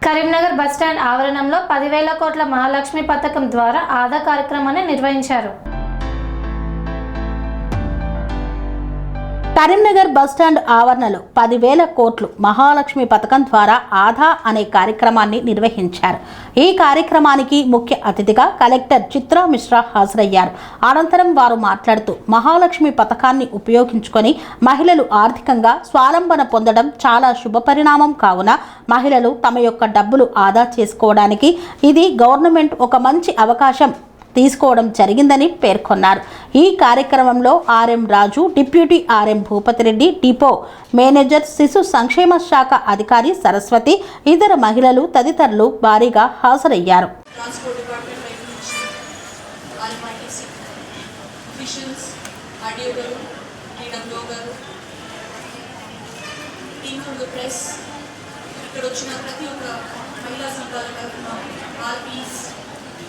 Karimnagar bus stand ఆవరణంలో 10,000 కోట్ల మహాలక్ష్మి పథకం ద్వారా ఆదా కార్యక్రమాన్ని నిర్వహించారు. కరీంనగర్ బస్టాండ్ ఆవరణలో 10,000 కోట్లు మహాలక్ష్మి పథకం ద్వారా ఆదా అనే కార్యక్రమాన్ని నిర్వహించారు. ఈ కార్యక్రమానికి ముఖ్య అతిథిగా కలెక్టర్ చిత్రా మిశ్రా హాజరయ్యారు. అనంతరం వారు మాట్లాడుతూ మహాలక్ష్మి పథకాన్ని ఉపయోగించుకొని మహిళలు ఆర్థికంగా స్వావలంబన పొందడం చాలా శుభపరిణామం కావున మహిళలు తమ యొక్క డబ్బులు ఆదా చేసుకోవడానికి ఇది గవర్నమెంట్ ఒక మంచి అవకాశం తీసుకోవడం జరిగిందని పేర్కొన్నారు. ఈ కార్యక్రమంలో RM Raju, deputy RM Bhupathi Reddy, depot manager, శిశు సంక్షేమ శాఖ అధికారి సరస్వతి, ఇతర మహిళలు తదితరులు భారీగా హాజరయ్యారు.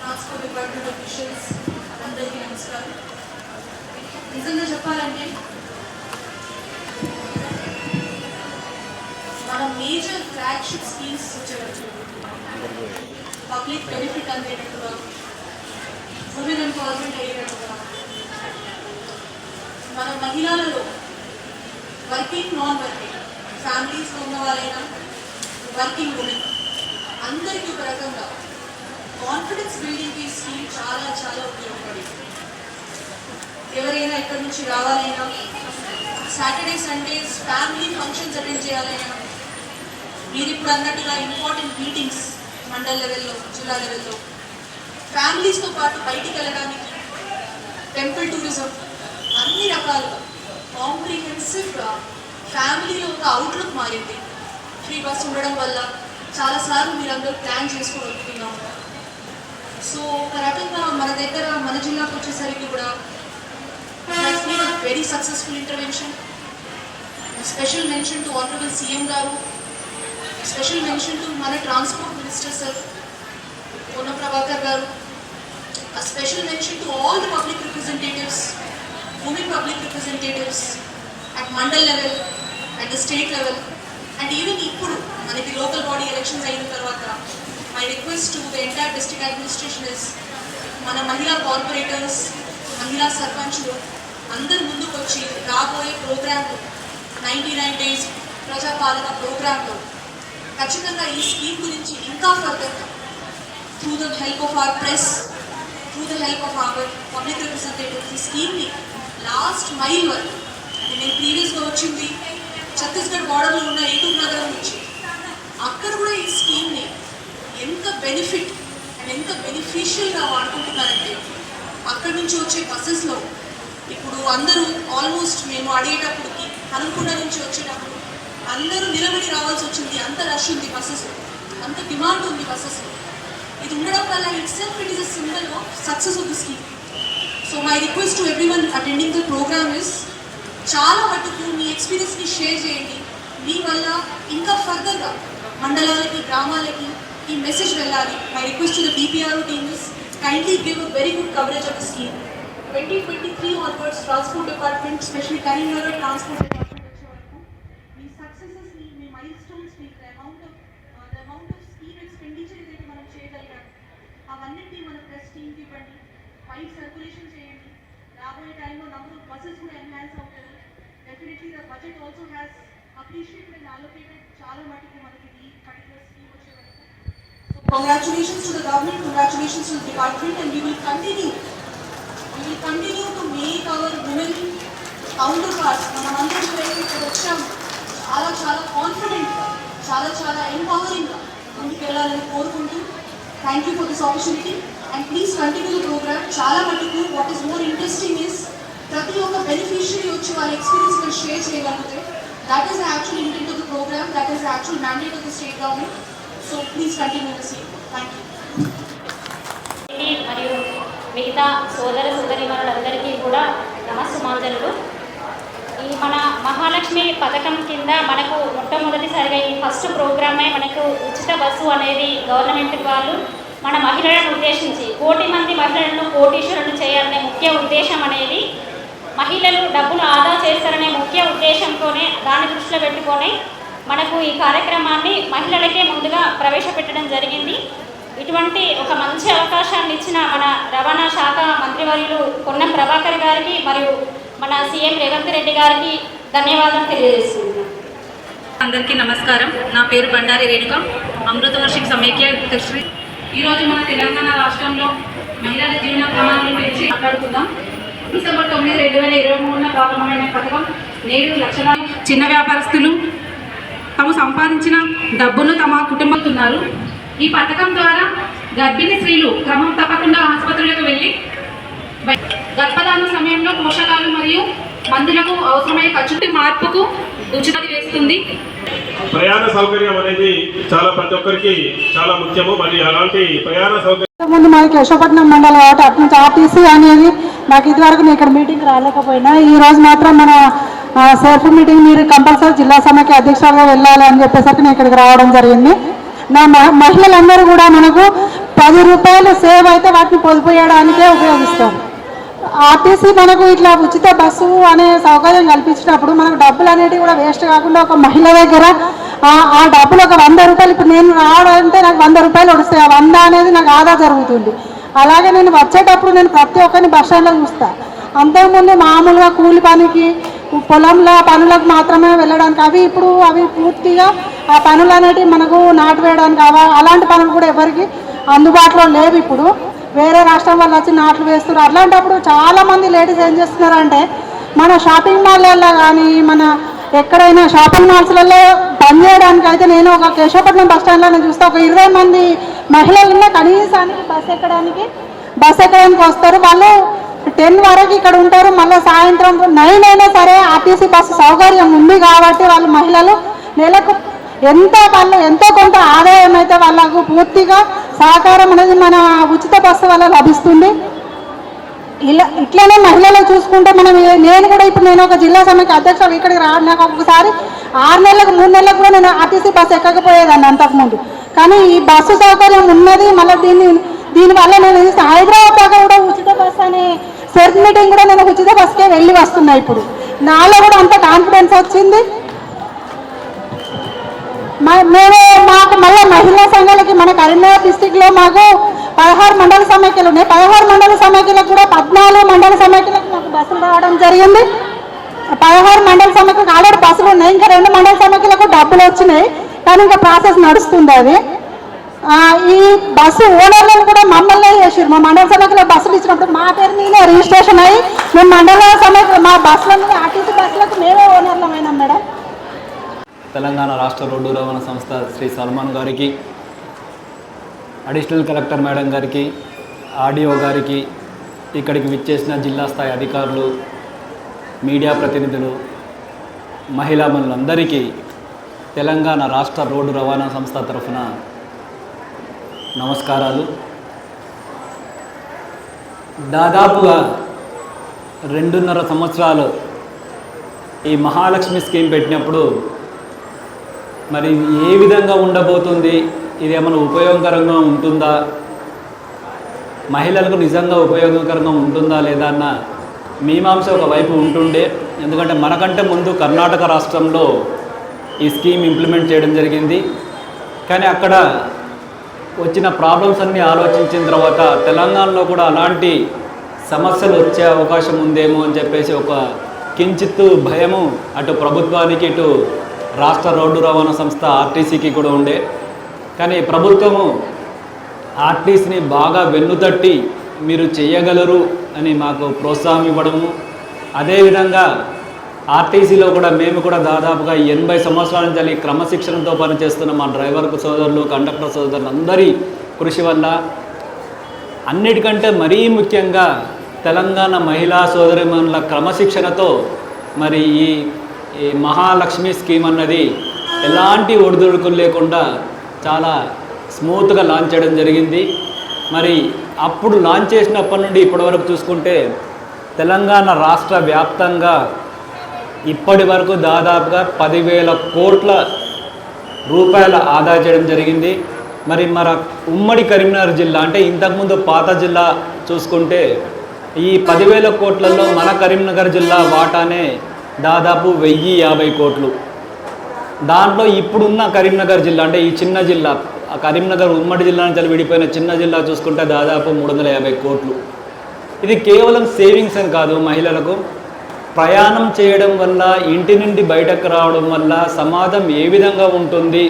ట్రాన్స్పోర్ట్ డిపార్ట్మెంట్ అఫీషియల్స్ అందరికీ నమస్కారం. నిజంగా చెప్పాలంటే మన మేజర్ ఫ్లాగ్షిప్ స్కీమ్స్ వచ్చేటట్టు పబ్లిక్ బెనిఫిట్ అందేటట్టుగా, ఉమెన్ ఎంపవర్మెంట్ అయ్యేటట్టుగా, మన మహిళలలో వర్కింగ్, నాన్ వర్కింగ్, ఫ్యామిలీస్లో ఉన్న వాళ్ళైనా వర్కింగ్ ఉమెన్ అందరికీ ఒక రకంగా కాన్ఫిడెన్స్ బిల్డింగ్ ఈ స్కీమ్ చాలా చాలా ఉపయోగపడింది. ఎవరైనా ఎక్కడి నుంచి రావాలైనా, Saturday Sundays family functions attend చేయాలైనా, మీరు ఇప్పుడు అన్నట్టుగా ఇంపార్టెంట్ మీటింగ్స్ మండల్ లెవెల్లో, జిల్లా లెవెల్లో, ఫ్యామిలీస్తో పాటు బయటికి వెళ్ళడానికి, టెంపుల్ టూరిజం, అన్ని రకాలుగా కాంప్రిహెన్సివ్గా ఫ్యామిలీలో ఒక అవుట్లుక్ మారింది. ఫ్రీ బస్ ఉండడం వల్ల చాలాసార్లు మీరందరూ ప్లాన్ చేసుకొని వస్తున్నాము. సో ఒక రకంగా మన దగ్గర మన జిల్లాకు వచ్చేసరికి కూడా very successful intervention. Special mention to honourable CM గారు, స్పెషల్ మెన్షన్ టు మన ట్రాన్స్పోర్ట్ మినిస్టర్ సార్ పొన్న ప్రభాకర్ గారు, special mention to all the public representatives, women public representatives at mandal level, at the state level, and even ఇప్పుడు మనకి local body elections అయిన తర్వాత my request to the entire district administration is మన మహిళా corporators, మహిళా సర్పంచ్లు అందరు ముందుకు వచ్చి రాబోయే ప్రోగ్రాంలు 99 days ప్రజాపాలన ప్రోగ్రాంలో ఖచ్చితంగా ఈ స్కీమ్ గురించి ఇంకా ఫర్దర్గా through the help of our press, through the help of our public representatives ఈ స్కీమ్ని లాస్ట్ మైల్ వరకు, నేను ప్రీవియస్గా వచ్చింది ఛత్తీస్గఢ్ బార్డర్లో ఉన్న ఏటూరు నగరం నుంచి, అక్కడ కూడా ఈ స్కీమ్ని ఎంత బెనిఫిట్ అండ్ ఎంత బెనిఫిషియల్గా వాడుకుంటున్నారంటే అక్కడి నుంచి వచ్చే బస్సెస్లో ఇప్పుడు అందరూ ఆల్మోస్ట్ మేము అడిగేటప్పటికి హనుమకొండ నుంచి వచ్చేటప్పుడు అందరూ నిలబడి రావాల్సి వచ్చింది. అంత రష్ ఉంది బస్సెస్లో, అంత డిమాండ్ ఉంది బస్సెస్లో. ఇది ఉండడం వల్ల itself it is a symbol of success of the scheme. So my request to everyone attending the programme is చాలా మటుకు మీ ఎక్స్పీరియన్స్ని షేర్ చేయండి. మీ వల్ల ఇంకా ఫర్దర్గా మండలాలకి, గ్రామాలకి ఈ మెసేజ్ వెళ్ళాలి. My request to the BPRO team is kindly give a very good coverage of the scheme. 2023 onwards transport department, especially Karimnagar transport department వచ్చే వరకు మీ సక్సెసెస్ ని, మీ మైల్ స్టోన్స్ ని, the amount of scheme expenditure ఏదైతే మనం చేయగలిగాం అవన్నిటిని మన press టీమ్కి ఇవ్వండి, ఫైల్ సర్క్యులేషన్ చేయండి. రాబోయే టైంలో నంబర్ ఆఫ్ బస్సెస్ కూడా ఎన్హాన్స్ అవుతుంది. Definitely the budget also has appreciated and allocated చాలా మటుకు మనకి ఈ పర్టికులర్ స్కీమ్ వచ్చే వరకు. Congratulations to the government, congratulations to the department, and we will continue to make our women counterparts, మనమందరం ఎవరైతే ఇక్కడ వచ్చాము చాలా చాలా కాన్ఫిడెంట్గా, చాలా చాలా ఎంపవరింగ్గా ముందుకు వెళ్ళాలని కోరుకుంటూ thank you for this opportunity and please continue the programme. చాలా మటుకు what is more interesting is ప్రతి ఒక్క బెనిఫిషియరీ వచ్చి వాళ్ళ ఎక్స్పీరియన్స్ మీరు షేర్ చేయగలిగితే that is the actual intent of the programme, that is the actual mandate of the state government. So please continue the same. Thank you. మరియు మిగతా సోదర సోదరీమణులందరికీ కూడా నమస్సుమాంజలు. ఈ మన మహాలక్ష్మి పథకం కింద మనకు మొట్టమొదటిసారిగా ఈ ఫస్ట్ ప్రోగ్రామే మనకు ఉచిత బస్సు అనేది గవర్నమెంట్ వాళ్ళు మన మహిళలను ఉద్దేశించి 1 కోటి మంది మహిళలను కోటీశ్వరులను చేయాలనే ముఖ్య ఉద్దేశం అనేది మహిళలు డబ్బులు ఆదా చేస్తారనే ముఖ్య ఉద్దేశంతోనే దాన్ని దృష్టిలో పెట్టుకొని మనకు ఈ కార్యక్రమాన్ని మహిళలకే ముందుగా ప్రవేశపెట్టడం జరిగింది. ఇటువంటి ఒక మంచి అవకాశాన్ని ఇచ్చిన మన రవాణా శాఖ మంత్రివర్యులు పొన్నం ప్రభాకర్ గారికి మరియు మన సీఎం రేవంత్ రెడ్డి గారికి ధన్యవాదాలు తెలియజేస్తున్నాను. అందరికీ నమస్కారం. నా పేరు బండారి రేణుక, అమృతవర్షిక సమైక్య అధ్యక్షుడి. ఈరోజు మన తెలంగాణ రాష్ట్రంలో మహిళల జీవన ప్రమాణాలను గురించి మాట్లాడుకుందాం. డిసెంబర్ 9, 2023 ప్రారంభమైన పథకం నేడు లక్షలాది చిన్న వ్యాపారస్తులు తాము సంపాదించిన డబ్బును తమ కుటుంబంతున్నారు. ఈ పథకం ద్వారా గర్భిణీ స్త్రీలు క్రమం తప్పకుండా ఆసుపత్రులకు వెళ్ళి గర్భధారణ సమయంలో పోషకాలు మరియు మందులకు అవసరమయ్యే ఖర్చుకి మార్పుకు ఉచితం వేస్తుంది. ప్రయాణ సౌకర్యం అనేది ప్రతి ఒక్కరికి చాలా ముఖ్యము. మరి అలాంటి ప్రయాణ సౌకర్యం ముందు మనకి యశోపట్నం మండలం కాబట్టి అటు నుంచి ఆర్టీసీ అనేది నాకు ఇదివరకు నేను ఇక్కడ మీటింగ్ రాలేకపోయినా ఈ రోజు మాత్రం మన సెల్ఫ్ మీటింగ్ మీరు కంపల్సరీ జిల్లా సమైక్య అధ్యక్షులుగా వెళ్ళాలి అని చెప్పేసరికి నేను ఇక్కడికి రావడం జరిగింది. నా మహిళలందరూ కూడా మనకు 10 రూపాయలు సేవ్ అయితే వాటిని పొదుపు చేయడానికే ఉపయోగిస్తారు. ఆర్టీసీ మనకు ఇట్లా ఉచిత బస్సు అనే సౌకర్యం కల్పించినప్పుడు మనకు డబ్బులు అనేటివి కూడా వేస్ట్ కాకుండా ఒక మహిళ దగ్గర ఆ డబ్బులు ఒక 100 రూపాయలు ఇప్పుడు నేను రావడంటే నాకు 100 రూపాయలు వస్తాయి. ఆ 100 అనేది నాకు ఆదా జరుగుతుంది. అలాగే నేను వచ్చేటప్పుడు నేను ప్రతి ఒక్కరిని బస్ స్టాండ్లో చూస్తాను. అంతకుముందు మామూలుగా కూలి పనికి పొలంలో పనులకు మాత్రమే వెళ్ళడానికి అవి పూర్తిగా ఆ పనులు అనేటివి మనకు నాటు వేయడానికి అలాంటి పనులు కూడా ఎవరికి అందుబాటులో లేవు. ఇప్పుడు వేరే రాష్ట్రం వాళ్ళు వచ్చి నాట్లు వేస్తున్నారు. అట్లాంటప్పుడు చాలామంది లేడీస్ ఏం చేస్తున్నారంటే మన షాపింగ్ మాల్లలో కానీ మన ఎక్కడైనా షాపింగ్ మాల్స్లలో పనిచేయడానికి అయితే నేను ఒక కేశవపట్నం బస్ స్టాండ్లో నేను చూస్తే ఒక 20 మంది మహిళలున్న కనీసానికి బస్ ఎక్కడానికి వస్తారు. వాళ్ళు 10 వరకు ఇక్కడ ఉంటారు. మళ్ళీ సాయంత్రం 9 అయినా సరే ఆర్టీసీ బస్సు సౌకర్యం ఉంది కాబట్టి వాళ్ళు మహిళలు నెలకు ఎంతో కొంత ఆదాయం అయితే వాళ్ళకు పూర్తిగా సహకారం అనేది మన ఉచిత బస్సు వల్ల లభిస్తుంది. ఇట్లనే మహిళలు చూసుకుంటే నేను కూడా ఇప్పుడు నేను ఒక జిల్లా సమైక్య అధ్యక్షుడు ఇక్కడికి నాకు ఒక్కసారి 6 నెలలకు 3 నెలలకు కూడా నేను ఆర్టీసీ బస్సు ఎక్కకపోయేదాన్ని అంతకుముందు. కానీ ఈ బస్సు సౌకర్యం ఉన్నది. మళ్ళీ దీనివల్ల నేను హైదరాబాద్ దాకా కూడా ఉచిత బస్సు అనే సెల్ఫ్ మీటింగ్ కూడా నేను ఉచిత బస్సుకే వెళ్ళి వస్తున్నా. ఇప్పుడు నాలో కూడా అంత కాన్ఫిడెన్స్ వచ్చింది. మాకు మళ్ళీ మహిళా సంఘాలకి మన కరీంనగర్ డిస్టిక్లో మాకు 16 మండల సమైక్యలు ఉన్నాయి. 16 మండల సమైక్యలకు కూడా 14 మండల సమైక్యలకు మాకు బస్సులు రావడం జరిగింది. 16 మండల సమైక్యలకు ఆల్రెడీ బస్సులు ఉన్నాయి. ఇంకా 2 మండల సమైక్యలకు డబ్బులు వచ్చినాయి కానీ ఇంకా ప్రాసెస్ నడుస్తుంది. అది ఈ బస్సు ఓనర్లను కూడా మమ్మల్ని చేసారు. మా మండల సమైక్యలో బస్సులు ఇచ్చినప్పుడు మా పేరు మీద రిజిస్ట్రేషన్ అయ్యి మేము మండల సమైక్య మా బస్సులను ఆర్టీసీ బస్సులకు మేమే ఓనర్లమైనాం మేడం. తెలంగాణ రాష్ట్ర రోడ్డు రవాణా సంస్థ శ్రీ సల్మాన్ గారికి, అడిషనల్ కలెక్టర్ మేడం గారికి, ఆర్డీఓ గారికి, ఇక్కడికి విచ్చేసిన జిల్లా స్థాయి అధికారులు, మీడియా ప్రతినిధులు, మహిళా మనులందరికీ తెలంగాణ రాష్ట్ర రోడ్డు రవాణా సంస్థ తరఫున నమస్కారాలు. దాదాపుగా 2.5 సంవత్సరాలు ఈ మహాలక్ష్మి స్కీమ్ పెట్టినప్పుడు మరి ఏ విధంగా ఉండబోతుంది, ఇది ఏమైనా ఉపయోగకరంగా ఉంటుందా, మహిళలకు నిజంగా ఉపయోగకరంగా ఉంటుందా లేదా అన్న మీమాంస ఒకవైపు ఉంటుండే. ఎందుకంటే మనకంటే ముందు కర్ణాటక రాష్ట్రంలో ఈ స్కీమ్ ఇంప్లిమెంట్ చేయడం జరిగింది. కానీ అక్కడ వచ్చిన ప్రాబ్లమ్స్ అన్నీ ఆలోచించిన తర్వాత తెలంగాణలో కూడా అలాంటి సమస్యలు వచ్చే అవకాశం ఉందేమో అని చెప్పేసి ఒక కించిత్తు భయము అటు ప్రభుత్వానికి ఇటు రాష్ట్ర రోడ్డు రవాణా సంస్థ ఆర్టీసీకి కూడా ఉండే. కానీ ప్రభుత్వము ఆర్టీసీని బాగా వెన్నుతట్టి మీరు చేయగలరు అని మాకు ప్రోత్సాహం ఇవ్వడము, అదేవిధంగా ఆర్టీసీలో కూడా మేము కూడా దాదాపుగా 80 సంవత్సరాల నుంచి క్రమశిక్షణతో పనిచేస్తున్న మా డ్రైవర్ సోదరులు, కండక్టర్ సోదరులు అందరి కృషి వల్ల, అన్నిటికంటే మరీ ముఖ్యంగా తెలంగాణ మహిళా సోదరిమణుల క్రమశిక్షణతో మరి ఈ మహాలక్ష్మి స్కీమ్ అన్నది ఎలాంటి ఒడిదుడుకులు లేకుండా చాలా స్మూత్గా లాంచ్ చేయడం జరిగింది. మరి అప్పుడు లాంచ్ చేసినప్పటి నుండి ఇప్పటివరకు చూసుకుంటే తెలంగాణ రాష్ట్ర వ్యాప్తంగా ఇప్పటి వరకు దాదాపుగా 10,000 కోట్ల రూపాయల ఆదా చేయడం జరిగింది. మరి ఉమ్మడి కరీంనగర్ జిల్లా అంటే ఇంతకుముందు పాత జిల్లా చూసుకుంటే ఈ 10,000 కోట్లలో మన కరీంనగర్ జిల్లా వాటానే దాదాపు 1,050 కోట్లు. దాంట్లో ఇప్పుడున్న కరీంనగర్ జిల్లా అంటే ఈ చిన్న జిల్లా ఆ కరీంనగర్ ఉమ్మడి జిల్లా నుంచి విడిపోయిన చిన్న జిల్లా చూసుకుంటే దాదాపు 350 కోట్లు. ఇది కేవలం సేవింగ్స్ అని కాదు, మహిళలకు ప్రయాణం చేయడం వల్ల, ఇంటి నుండి బయటకు రావడం వల్ల సమాజం ఏ విధంగా ఉంటుంది,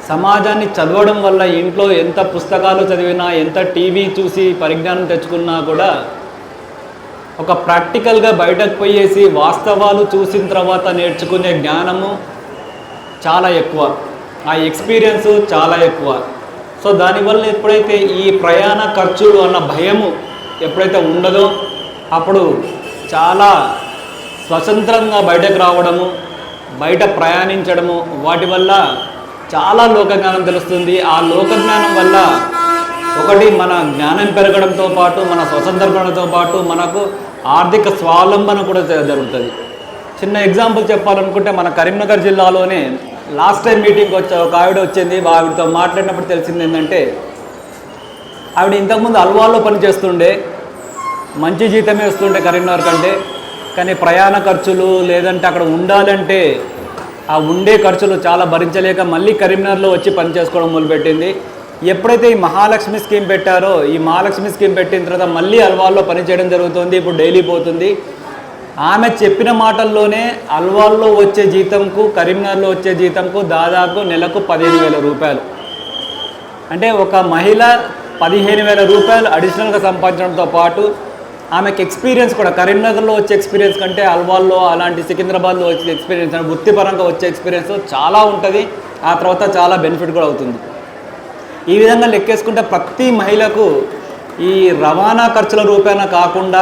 సమాజాన్ని చదవడం వల్ల ఇంట్లో ఎంత పుస్తకాలు చదివినా, ఎంత టీవీ చూసి పరిజ్ఞానం తెచ్చుకున్నా కూడా ఒక ప్రాక్టికల్గా బయటకు పోయేసి వాస్తవాలు చూసిన తర్వాత నేర్చుకునే జ్ఞానము చాలా ఎక్కువ, ఆ ఎక్స్పీరియన్స్ చాలా ఎక్కువ. సో దానివల్ల ఎప్పుడైతే ఈ ప్రయాణ ఖర్చులు అన్న భయము ఎప్పుడైతే ఉండదో అప్పుడు చాలా స్వతంత్రంగా బయటకు రావడము, బయట ప్రయాణించడము, వాటి వల్ల చాలా లోకజ్ఞానం తెలుస్తుంది. ఆ లోకజ్ఞానం వల్ల ఒకటి మన జ్ఞానం పెరగడంతో పాటు, మన స్వతంత్రంతో పాటు మనకు ఆర్థిక స్వావలంబన కూడా జరుగుతుంది. చిన్న ఎగ్జాంపుల్ చెప్పాలనుకుంటే మన కరీంనగర్ జిల్లాలోనే లాస్ట్ టైం మీటింగ్కి ఒక ఆవిడ వచ్చింది. ఆవిడతో మాట్లాడినప్పుడు తెలిసింది ఏంటంటే ఆవిడ ఇంతకుముందు అల్వాల్లో పనిచేస్తుండే, మంచి జీతమే వస్తుండే కరీంనగర్ కంటే, కానీ ప్రయాణ ఖర్చులు లేదంటే అక్కడ ఉండాలంటే ఆ ఉండే ఖర్చులు చాలా భరించలేక మళ్ళీ కరీంనగర్లో వచ్చి పని చేసుకోవడం మొదలుపెట్టింది. ఎప్పుడైతే ఈ మహాలక్ష్మి స్కీమ్ పెట్టారో, ఈ మహాలక్ష్మి స్కీమ్ పెట్టిన తర్వాత మళ్ళీ అల్వాల్లో పనిచేయడం జరుగుతుంది. ఇప్పుడు డైలీ పోతుంది. ఆమె చెప్పిన మాటల్లోనే అల్వాల్లో వచ్చే జీతంకు, కరీంనగర్లో వచ్చే జీతంకు దాదాపు నెలకు 15,000 రూపాయలు. అంటే ఒక మహిళ 15,000 రూపాయలు అడిషనల్గా సంపాదించడంతో పాటు ఆమెకు ఎక్స్పీరియన్స్ కూడా కరీంనగర్లో వచ్చే ఎక్స్పీరియన్స్ కంటే అల్వాల్లో అలాంటి సికింద్రాబాద్లో వచ్చే ఎక్స్పీరియన్స్, వృత్తిపరంగా వచ్చే ఎక్స్పీరియన్స్ చాలా ఉంటుంది. ఆ తర్వాత చాలా బెనిఫిట్ కూడా అవుతుంది. ఈ విధంగా లెక్కేసుకుంటే ప్రతి మహిళకు ఈ రవాణా ఖర్చుల రూపాన కాకుండా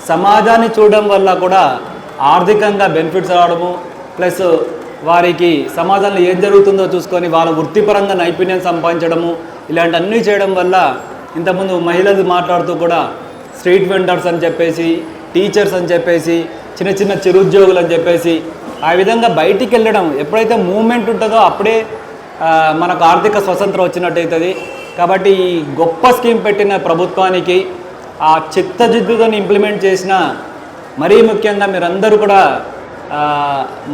సమాజాన్ని చూడడం వల్ల కూడా ఆర్థికంగా బెనిఫిట్స్ రావడము, ప్లస్ వారికి సమాజంలో ఏం జరుగుతుందో చూసుకొని వాళ్ళ వృత్తిపరంగా నైపుణ్యం సంపాదించడము, ఇలాంటి అన్నీ చేయడం వల్ల ఇంతకుముందు మహిళలు మాట్లాడుతూ కూడా స్ట్రీట్ వెండర్స్ అని చెప్పేసి, టీచర్స్ అని చెప్పేసి, చిన్న చిన్న చిరుద్యోగులు అని చెప్పేసి ఆ విధంగా బయటికి వెళ్ళడం, ఎప్పుడైతే మూమెంట్ ఉంటుందో అప్పుడే మనకు ఆర్థిక స్వతంత్రం వచ్చినట్టు అవుతుంది. కాబట్టి ఈ గొప్ప స్కీమ్ పెట్టిన ప్రభుత్వానికి, ఆ చిత్తశుద్ధితో ఇంప్లిమెంట్ చేసిన, మరీ ముఖ్యంగా మీరందరూ కూడా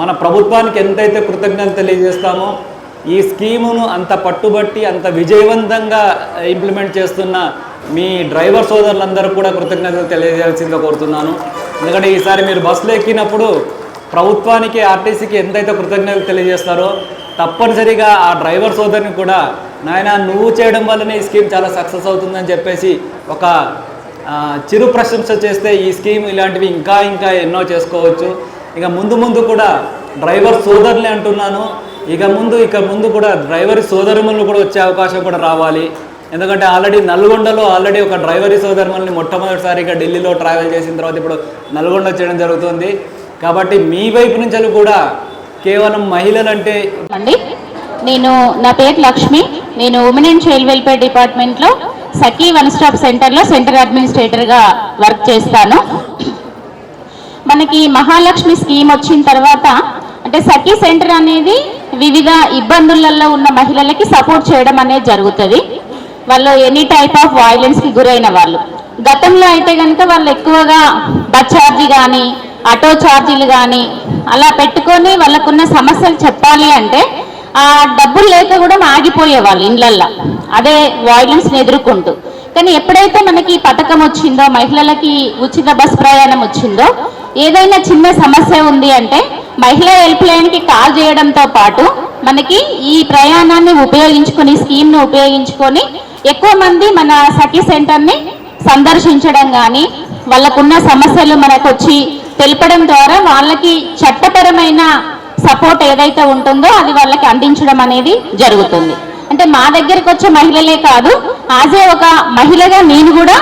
మన ప్రభుత్వానికి ఎంతైతే కృతజ్ఞత తెలియజేస్తామో, ఈ స్కీమును అంత పట్టుబట్టి అంత విజయవంతంగా ఇంప్లిమెంట్ చేస్తున్న మీ డ్రైవర్ సోదరులందరూ కూడా కృతజ్ఞతలు తెలియజేయాల్సిందిగా కోరుతున్నాను. ఎందుకంటే ఈసారి మీరు బస్సులో ఎక్కినప్పుడు ప్రభుత్వానికి, ఆర్టీసీకి ఎంతైతే కృతజ్ఞతలు తెలియజేస్తారో తప్పనిసరిగా ఆ డ్రైవర్ సోదరుని కూడా నాయన నువ్వు చేయడం వల్లనే ఈ స్కీమ్ చాలా సక్సెస్ అవుతుందని చెప్పేసి ఒక చిరు ప్రశంస చేస్తే ఈ స్కీమ్ ఇలాంటివి ఇంకా ఇంకా ఎన్నో చేసుకోవచ్చు. ఇక ముందు కూడా డ్రైవర్ సోదరులే అంటున్నాను, ఇక ముందు కూడా డ్రైవరీ సోదరులను కూడా వచ్చే అవకాశం కూడా రావాలి. ఎందుకంటే ఆల్రెడీ నల్గొండలో ఒక డ్రైవరీ సోదరుని మొట్టమొదటిసారిగా ఢిల్లీలో ట్రావెల్ చేసిన తర్వాత ఇప్పుడు నల్గొండ చేయడం జరుగుతుంది. కాబట్టి మీ వైపు నుంచి కూడా కేవలం మహిళలంటే నా పేరు లక్ష్మి. నేను ఉమెన్ అండ్ చైల్డ్ వెల్ఫేర్ డిపార్ట్మెంట్లో సఖీ వన్ స్టాప్ సెంటర్లో సెంటర్ అడ్మినిస్ట్రేటర్గా వర్క్ చేస్తాను. మనకి మహాలక్ష్మి స్కీమ్ వచ్చిన తర్వాత అంటే సఖీ సెంటర్ అనేది వివిధ ఇబ్బందులలో ఉన్న మహిళలకి సపోర్ట్ చేయడం అనేది జరుగుతుంది. వాళ్ళు ఎనీ టైప్ ఆఫ్ వైలెన్స్కి గురైన వాళ్ళు. గతంలో అయితే కనుక వాళ్ళు ఎక్కువగా బస్ ఛార్జీ కానీ, ఆటో ఛార్జీలు కానీ అలా పెట్టుకొని వాళ్ళకున్న సమస్యలు చెప్పాలి అంటే ఆ డబ్బులు లేక కూడా ఆగిపోయేవాళ్ళు ఇళ్ళల్లో, అదే వైలెన్స్ని ఎదుర్కొంటూ. కానీ ఎప్పుడైతే మనకి పథకం వచ్చిందో, మహిళలకి ఉచిత బస్ ప్రయాణం వచ్చిందో, ఏదైనా చిన్న సమస్య ఉంది అంటే మహిళా హెల్ప్ లైన్కి కాల్ చేయడంతో పాటు మనకి ఈ ప్రయాణాన్ని ఉపయోగించుకొని, స్కీమ్ను ఉపయోగించుకొని ఎక్కువ మంది మన సఖీ సెంటర్ని సందర్శించడం కానీ, వాళ్ళకున్న సమస్యలు మనకు వచ్చి తెలపడం ద్వారా వాళ్ళకి చట్టపరమైన సపోర్ట్ ఏదైతే ఉంటుందో అది వాళ్ళకి అందించడం అనేది జరుగుతుంది. అంటే మా దగ్గరకు వచ్చే మహిళలే కాదు, ఒక మహిళగా నేను కూడా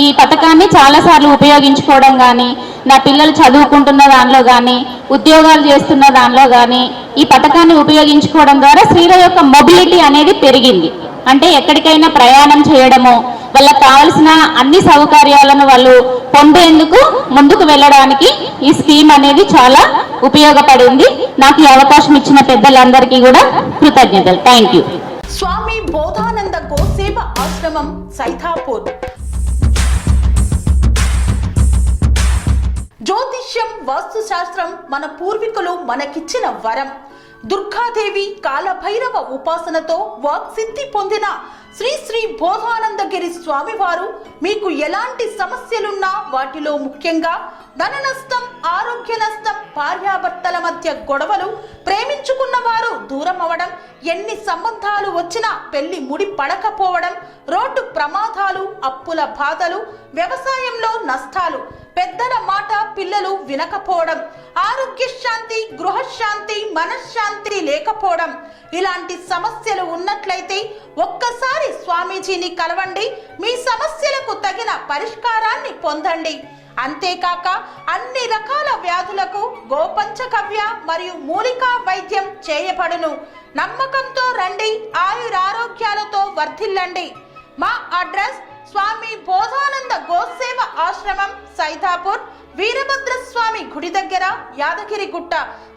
ఈ పథకాన్ని చాలాసార్లు ఉపయోగించుకోవడం కానీ, నా పిల్లలు చదువుకుంటున్న దానిలో కానీ, ఉద్యోగాలు చేస్తున్న దానిలో కానీ ఈ పథకాన్ని ఉపయోగించుకోవడం ద్వారా స్త్రీల యొక్క మొబిలిటీ అనేది పెరిగింది. అంటే ఎక్కడికైనా ప్రయాణం చేయడము, వాళ్ళకి కావాల్సిన అన్ని సౌకర్యాలను వాళ్ళు పొందేందుకు ముందుకు వెళ్ళడానికి ఈ స్కీమ్ అనేది చాలా ఉపయోగపడింది. నాకు ఈ అవకాశం ఇచ్చిన పెద్దలందరికీ కూడా కృతజ్ఞతలు. Thank you. స్వామి బోధానంద గోసేవ ఆశ్రమం సైథాపూర్. జ్యోతిష్యం, వాస్తుశాస్త్రం మన పూర్వీకులు మనకిచ్చిన వరం. దుర్గాదేవి, కాలభైరవ ఉపాసనతో వాక్సిద్ధి పొందిన శ్రీ శ్రీ బోధానందగిరి స్వామివారు మీకు ఎలాంటి సమస్యలున్నా, వాటిలో ముఖ్యంగా ధన నష్టం, ఆరోగ్య నష్టం, భార్యాభర్తల మధ్య గొడవలు, ప్రేమించుకున్న వారు దూరం అవడం, ఎన్ని సంబంధాలు వచ్చినా పెళ్లి ముడి పడకపోవడం, రోడ్డు ప్రమాదాలు, అప్పుల బాధలు, వ్యవసాయంలో నష్టాలు, పెద్దల మాట పిల్లలు వినకపోవడం, ఆరోగ్య శాంతి, గృహశాంతి, మనశ్శాంతి లేకపోవడం, ఇలాంటి సమస్యలు ఉన్నట్లయితే ఒక్కసారి స్వామీజీని కలవండి. మీ సమస్యలకు తగిన పరిష్కారాన్ని పొందండి. అంతేకాక అన్ని రకాల వ్యాధులకు గోపంచగవ్య మరియు మూలికా వైద్యం చేయబడును. నమ్మకంతో రండి, ఆయురారోగ్యాలతో వర్ధిల్లండి. మా అడ్రస్ స్వామి బోధానంద గోసేవ ఆశ్రమం, సైదాపూర్, వీరభద్రస్వామి గుడి దగ్గర, యాదగిరిగుట్ట.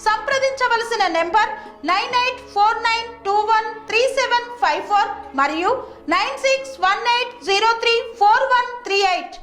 సంప్రదించవలసిన నెంబర్ 9849213754 మరియు 9618034138.